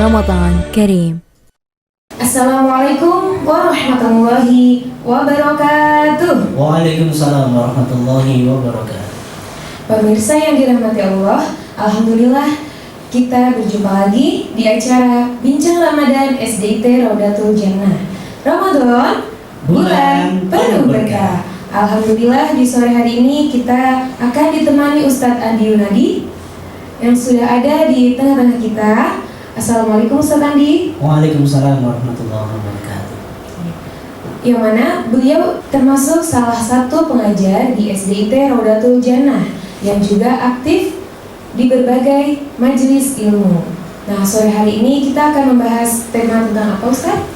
Ramadan Kareem. Assalamualaikum warahmatullahi wabarakatuh. Waalaikumsalam warahmatullahi wabarakatuh. Pemirsa yang dirahmati Allah, alhamdulillah kita berjumpa lagi di acara Bincang Ramadan SDIT Raudatul Jannah. Ramadan bulan penuh berkah. Alhamdulillah di sore hari ini kita akan ditemani Ustadz Andi Yunadi yang sudah ada di tengah-tengah kita. Assalamualaikum Ustadz Andi. Waalaikumsalam warahmatullahi wabarakatuh. Yang mana beliau termasuk salah satu pengajar di SDIT Raudatul Jannah yang juga aktif di berbagai majelis ilmu. Nah, sore hari ini kita akan membahas tema tentang apa Ustadz?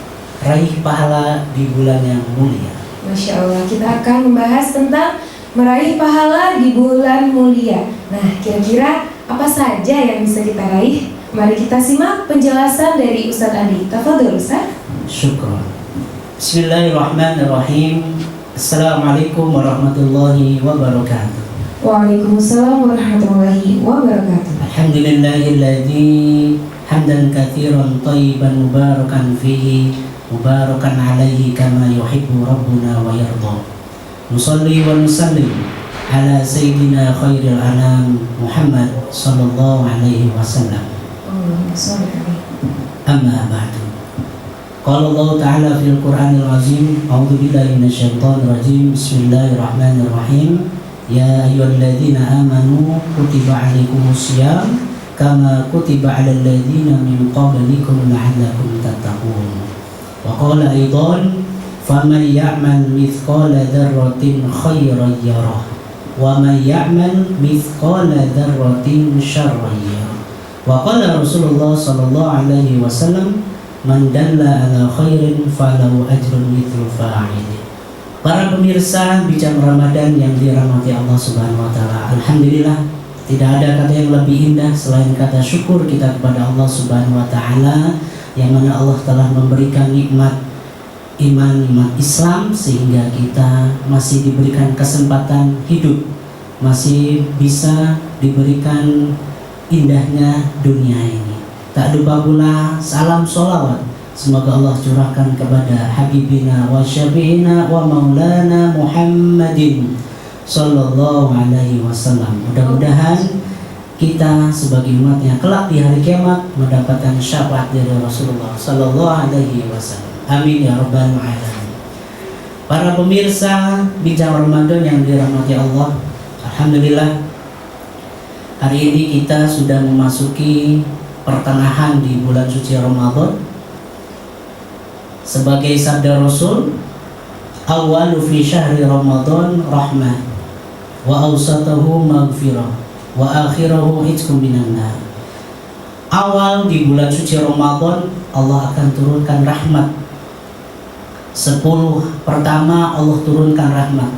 Raih pahala di bulan yang mulia. Masya Allah, kita akan membahas tentang meraih pahala di bulan mulia. Nah, kira-kira apa saja yang bisa kita raih? Mari kita simak penjelasan dari Ustadz Andi. Tafadhol Ustadz. Syukran. Bismillahirrahmanirrahim. Assalamualaikum warahmatullahi wabarakatuh. Waalaikumsalam warahmatullahi wabarakatuh. Alhamdulillahilladzi hamdan katsiran thayyiban mubarakan fihi mubarakan alaihi kama yuhibbu rabbuna wa yarda. Nusalli wa nusallim ala sayyidina khairil anam Muhammad sallallahu alaihi wasallam. Amma ba'du. Qala Allah Ta'ala fil Qur'anil Azim, a'udzu billahi minasyaitonir rajim. Bismillahirrahmanirrahim. Ya ayyuhalladzina amanu kutiba 'alaikumusiyam kama kutiba 'alal ladzina min qablikum la'allakum tattaqun. Wa qala aidan faman ya'mal mithqala dzarratin khairan yarah wa man ya'mal mithqala dzarratin syarran yarah. Wa qala Rasulullah sallallahu alaihi wasallam man dalla ala khairin falahu ajrun mithlu fa'ili. Para pemirsa Bincang Ramadan yang dirahmati Allah Subhanahu wa taala, alhamdulillah tidak ada kata yang lebih indah selain kata syukur kita kepada Allah Subhanahu wa taala yang mana Allah telah memberikan nikmat iman, nikmat Islam sehingga kita masih diberikan kesempatan hidup, masih bisa diberikan indahnya dunia ini. Tak lupa pula salam sholawat semoga Allah curahkan kepada Habibina wa Syafi'ina wa Maulana Muhammadin sallallahu alaihi wasallam. Mudah-mudahan kita sebagai umatnya kelak di hari kiamat mendapatkan syafaat dari Rasulullah sallallahu alaihi wasallam. Amin ya rabbal alamin. Para pemirsa Bincang Ramadan yang dirahmati Allah, alhamdulillah hari ini kita sudah memasuki pertengahan di bulan suci Ramadan. Sebagai sabda Rasul, awalu fi syahri Ramadan rahmah wa awsatahu maghfirah wa akhirahu itqum minan nar. Awal di bulan suci Ramadan Allah akan turunkan rahmat. 10 pertama Allah turunkan rahmat.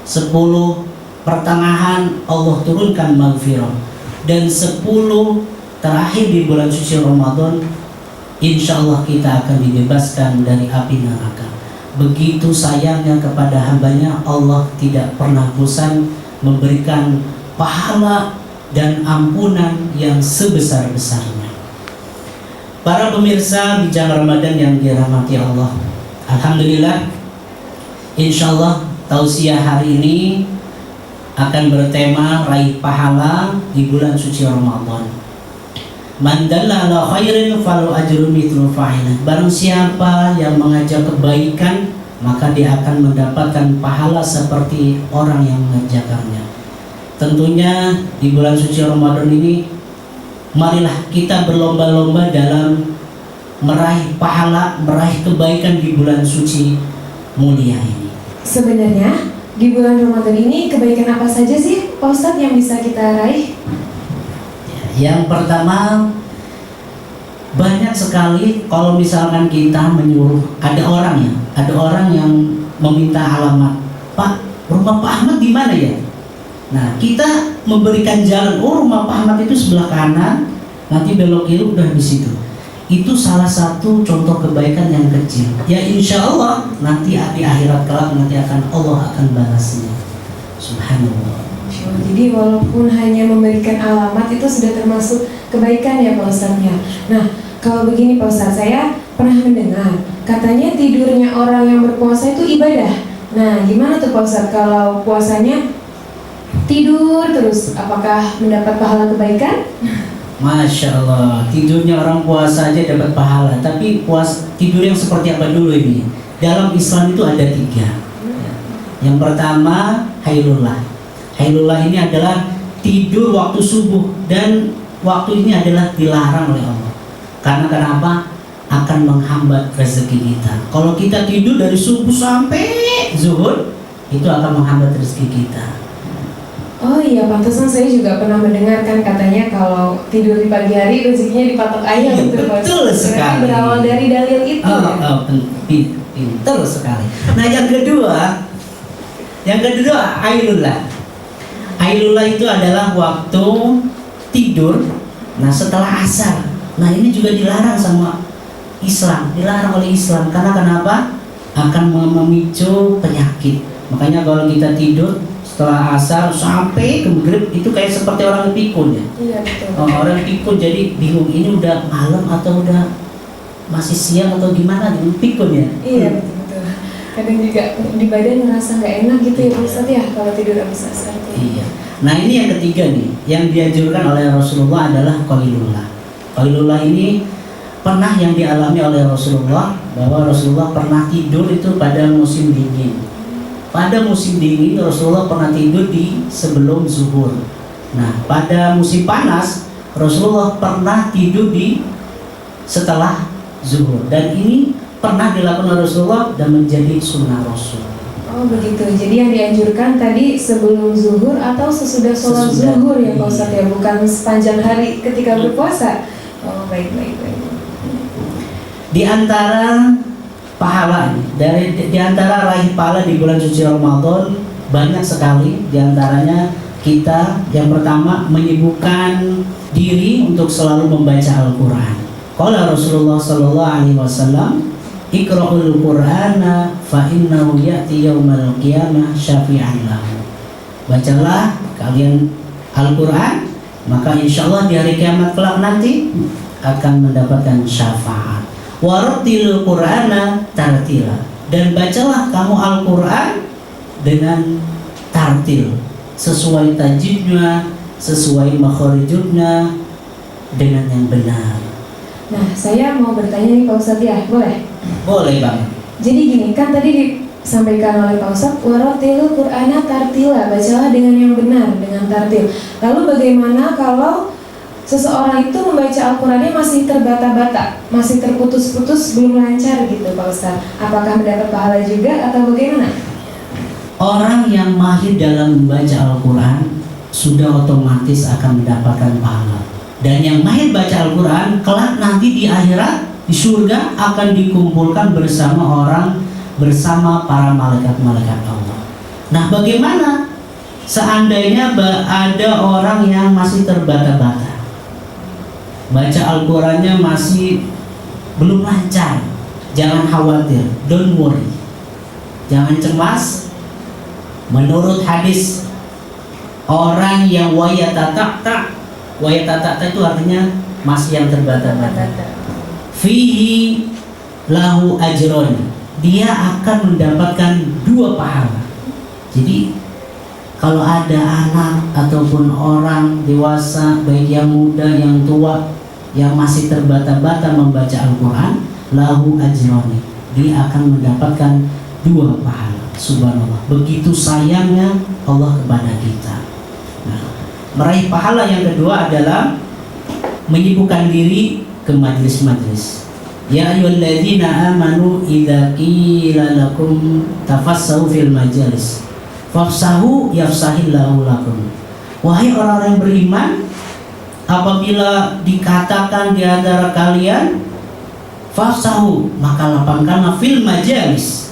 10 pertengahan Allah turunkan maghfirah. Dan 10 terakhir di bulan suci Ramadan insya Allah kita akan dibebaskan dari api neraka. Begitu sayangnya kepada hambanya, Allah tidak pernah bosan memberikan pahala dan ampunan yang sebesar-besarnya. Para pemirsa Bincang Ramadan yang dirahmati Allah, alhamdulillah insyaallah tausiah hari ini akan bertema raih pahala di bulan suci Ramadan. Man dalla ala khairin falahu ajrun mithlu fa'ilih. Barang siapa yang mengajak kebaikan, maka dia akan mendapatkan pahala seperti orang yang mengerjakannya. Tentunya di bulan suci Ramadan ini marilah kita berlomba-lomba dalam meraih pahala, meraih kebaikan di bulan suci mulia ini. Sebenarnya di bulan Ramadan ini kebaikan apa saja sih Pak Ustadz yang bisa kita raih? Yang pertama, banyak sekali kalau misalkan kita menyuruh ada orang yang meminta alamat, Pak, rumah Pak Ahmad di mana ya? Nah, kita memberikan jalan, oh rumah Pak Ahmad itu sebelah kanan, nanti belok kiri udah di situ. Itu salah satu contoh kebaikan yang kecil. Ya insya Allah nanti di akhirat kelak nanti Allah akan balasnya. Subhanallah. Jadi walaupun hanya memberikan alamat itu sudah termasuk kebaikan ya Pak Ustadznya. Nah, kalau begini Pak Ustadz, saya pernah mendengar katanya tidurnya orang yang berpuasa itu ibadah. Nah, gimana tuh Pak Ustadz kalau puasanya tidur terus, apakah mendapat pahala kebaikan? Masya Allah, tidurnya orang puasa aja dapat pahala. Tapi tidur yang seperti apa dulu ini? Dalam Islam itu ada 3. Yang pertama, hailullah. Hailullah ini adalah tidur waktu subuh, dan waktu ini adalah dilarang oleh Allah. Karena kenapa? Akan menghambat rezeki kita. Kalau kita tidur dari subuh sampai zuhur, itu akan menghambat rezeki kita. Oh iya, pantesan saya juga pernah mendengarkan katanya kalau tidur di pagi hari rezekinya dipatok ayam. Iya, gitu, Pak betul Ustadz. Berarti sekali. berawal dari dalil itu. Pinter sekali. Nah, yang kedua hailullah. Hailullah itu adalah waktu tidur. Nah, setelah asar. Nah, ini juga dilarang sama Islam, dilarang oleh Islam. Karena kenapa? Akan memicu penyakit. Makanya kalau kita tidur setelah asar sampai ke maghrib, itu kayak seperti orang pikun ya. Iya, betul. Orang pikun jadi bingung, ini udah malam atau udah masih siang atau gimana, pikun ya. Iya, betul. Kadang juga di badan ngerasa nggak enak gitu ya Pak Ustadz ya kalau tidur habis asar. Iya. Nah, ini yang ketiga nih, yang dianjurkan oleh Rasulullah adalah qailullah. Qailullah ini pernah yang dialami oleh Rasulullah, bahwa Rasulullah pernah tidur itu pada musim dingin. Pada musim dingin Rasulullah pernah tidur di sebelum zuhur. Nah, pada musim panas Rasulullah pernah tidur di setelah zuhur. Dan ini pernah dilakukan oleh Rasulullah dan menjadi sunnah Rasul. Oh begitu, jadi yang dianjurkan tadi sebelum zuhur atau sesudah sholat Sesudah. zuhur ya Pak Ustadz ya, bukan sepanjang hari ketika berpuasa. Oh baik. Di antara pahala di antara raih pahala di bulan suci Ramadan banyak sekali. Di antaranya kita yang pertama menyibukkan diri untuk selalu membaca Al-Qur'an. Qala Rasulullah sallallahu alaihi wasallam, "Iqra'ul Qur'ana fa innahu ya'ti yaumal qiyamah syafi'an lahu." Bacalah kalian Al-Qur'an, maka insyaallah di hari kiamat kelak nanti akan mendapatkan syafaat. Warattilil Qur'ana tartila, dan bacalah kamu Al-Qur'an dengan tartil, sesuai tajwidnya, sesuai makharijnya, dengan yang benar. Nah saya mau bertanya nih Pak Ustadz ya, boleh? Boleh Bang. Jadi gini, kan tadi disampaikan oleh Pak Ustadz, warattilil Qur'ana tartila, bacalah dengan yang benar, dengan tartil. Lalu bagaimana kalau seseorang itu membaca Al-Qur'annya masih terbata-bata, masih terputus-putus, belum lancar gitu Pak Ustadz? Apakah mendapat pahala juga atau bagaimana? Orang yang mahir dalam membaca Al-Quran sudah otomatis akan mendapatkan pahala. Dan yang mahir baca Al-Quran kelak nanti di akhirat, di surga akan dikumpulkan bersama para malaikat-malaikat Allah. Nah, bagaimana seandainya ada orang yang masih terbata-bata, baca Al-Qurannya masih belum lancar? Jangan khawatir, don't worry, jangan cemas. Menurut hadis, orang yang wayatatakta itu artinya masih yang terbata-bata, fihi lahu ajron, dia akan mendapatkan 2 pahala. Jadi kalau ada anak ataupun orang dewasa, baik yang muda yang tua, yang masih terbata-bata membaca Al-Quran, lahu ajroni, dia akan mendapatkan 2 pahala. Subhanallah, begitu sayangnya Allah kepada kita. Nah, meraih pahala yang kedua adalah menyibukkan diri ke majlis-majlis. Ya ayyuhalladzina amanu idza qila lakum tafassahu fil majalis fafsahu yafsahillahu lakum. Wahai orang-orang yang beriman, apabila dikatakan di antara kalian fafsahu, maka lapangkanlah fil majalis,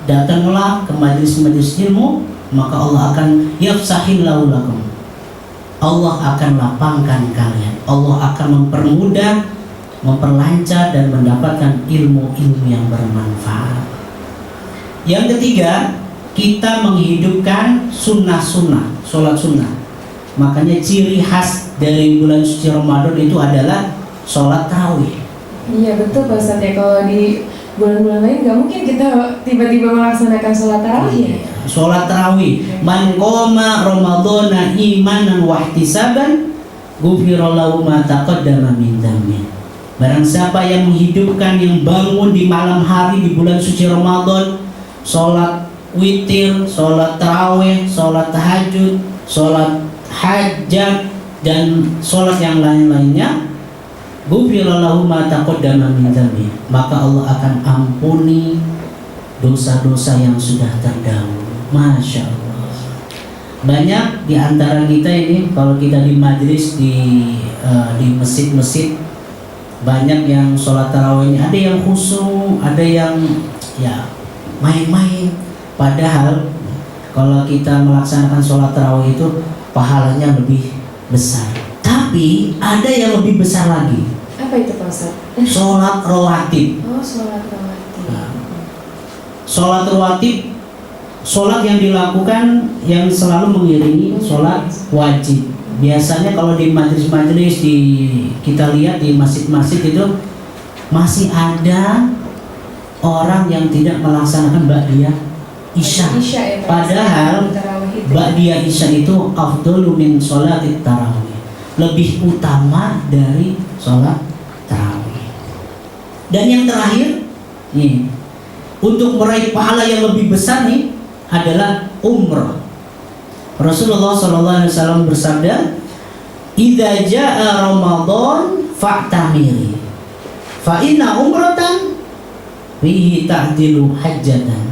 datanglah ke majlis-majlis ilmu, maka Allah akan yafsahillahu lakum, Allah akan lapangkan kalian, Allah akan mempermudah, memperlancar dan mendapatkan ilmu-ilmu yang bermanfaat. Yang ketiga, kita menghidupkan sunnah-sunnah, sholat sunnah. Makanya ciri khas dari bulan suci Ramadan itu adalah sholat tarawih. Iya betul Pak Ustadz ya, kalau di bulan-bulan lain nggak mungkin kita tiba-tiba melaksanakan sholat tarawih ya. Sholat tarawih, man qoma ramadhana imanan wa ihtisaban ghufira lahu ma taqaddama min dzambi. Barang siapa yang menghidupkan, yang bangun di malam hari di bulan suci Ramadan, sholat witir, sholat tarawih, sholat tahajud, sholat hajat, dan sholat yang lain-lainnya, ghufira lahu ma taqaddama min dzambi, maka Allah akan ampuni dosa-dosa yang sudah terdahulu. Masya Allah. Banyak di antara kita ini, kalau kita di majelis di masjid-masjid, banyak yang sholat tarawihnya ada yang khusyuk, ada yang ya main-main. Padahal kalau kita melaksanakan sholat tarawih itu pahalanya lebih besar. Tapi ada yang lebih besar lagi. Apa itu Pak Ustadz? Sholat rawatib. Oh, sholat rawatib. Nah, sholat rawatib, sholat yang dilakukan yang selalu mengiringi sholat wajib. Biasanya kalau di majelis-majelis kita lihat di masjid-masjid itu masih ada orang yang tidak melaksanakan ba'diyah isya. Ya, Padahal ba'diyah isya itu afdalu min sholatit tarawih, lebih utama dari sholat tarawih. Dan yang terakhir nih, untuk meraih pahala yang lebih besar nih adalah umrah. Rasulullah SAW bersabda, "Idza jaa Ramadan fa'tamiri, fa inna umratan fihi ta'dilu hajjatan."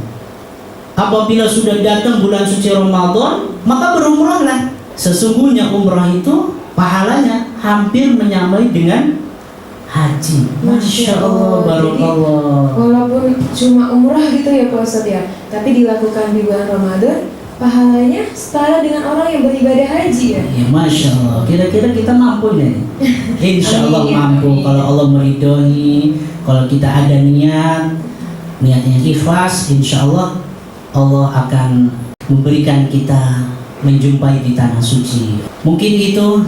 Apabila sudah datang bulan suci Ramadan, maka berumrahlah. Sesungguhnya umrah itu pahalanya hampir menyamai dengan haji. Masya Allah, barakallah. Walaupun cuma umrah gitu ya Pak Ustadz ya, tapi dilakukan di bulan Ramadan, pahalanya setara dengan orang yang beribadah haji ya. Ya, Masya Allah. Kira-kira kita mampu nih? Insya Allah mampu. Kalau Allah meridhoi, kalau kita ada niatnya ikhlas, insya Allah Allah akan memberikan kita menjumpai di tanah suci. Mungkin itu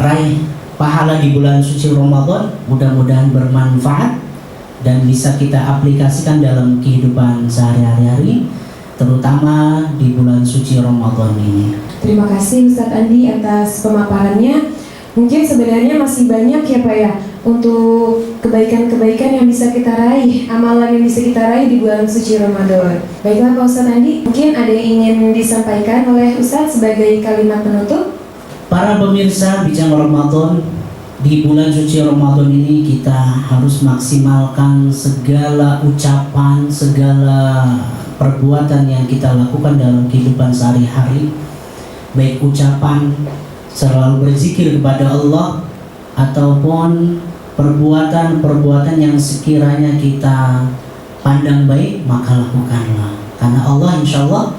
raih pahala di bulan suci Ramadan, mudah-mudahan bermanfaat dan bisa kita aplikasikan dalam kehidupan sehari-hari, terutama di bulan suci Ramadan ini. Terima kasih Ustadz Andi atas pemaparannya. Mungkin sebenarnya masih banyak ya Pak ya untuk kebaikan-kebaikan yang bisa kita raih, amalan yang bisa kita raih di bulan suci Ramadan. Baiklah Pak Ustadz Andi, mungkin ada yang ingin disampaikan oleh Ustadz sebagai kalimat penutup? Para pemirsa Bincang Ramadan, di bulan suci Ramadan ini kita harus maksimalkan segala ucapan, segala perbuatan yang kita lakukan dalam kehidupan sehari-hari. Baik ucapan selalu berzikir kepada Allah, ataupun perbuatan-perbuatan yang sekiranya kita pandang baik, maka lakukanlah. Karena Allah, insya Allah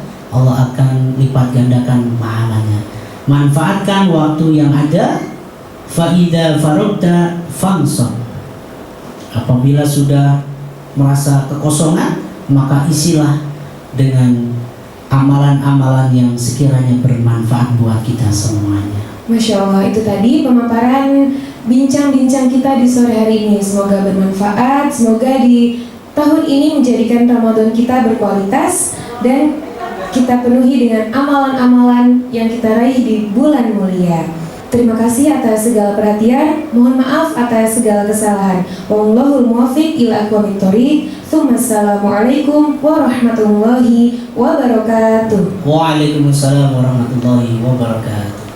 akan lipat gandakan pahalanya. Manfaatkan waktu yang ada. Fa'idha farugta fansab. Apabila sudah merasa kekosongan, maka isilah dengan amalan-amalan yang sekiranya bermanfaat buat kita semuanya. Masya Allah, itu tadi pemaparan bincang-bincang kita di sore hari ini. Semoga bermanfaat, semoga di tahun ini menjadikan Ramadan kita berkualitas dan kita penuhi dengan amalan-amalan yang kita raih di bulan mulia. Terima kasih atas segala perhatian. Mohon maaf atas segala kesalahan. Wallahul muwaffiq ila aqwamit thoriq. Assalamualaikum warahmatullahi wabarakatuh. Waalaikumsalam warahmatullahi wabarakatuh.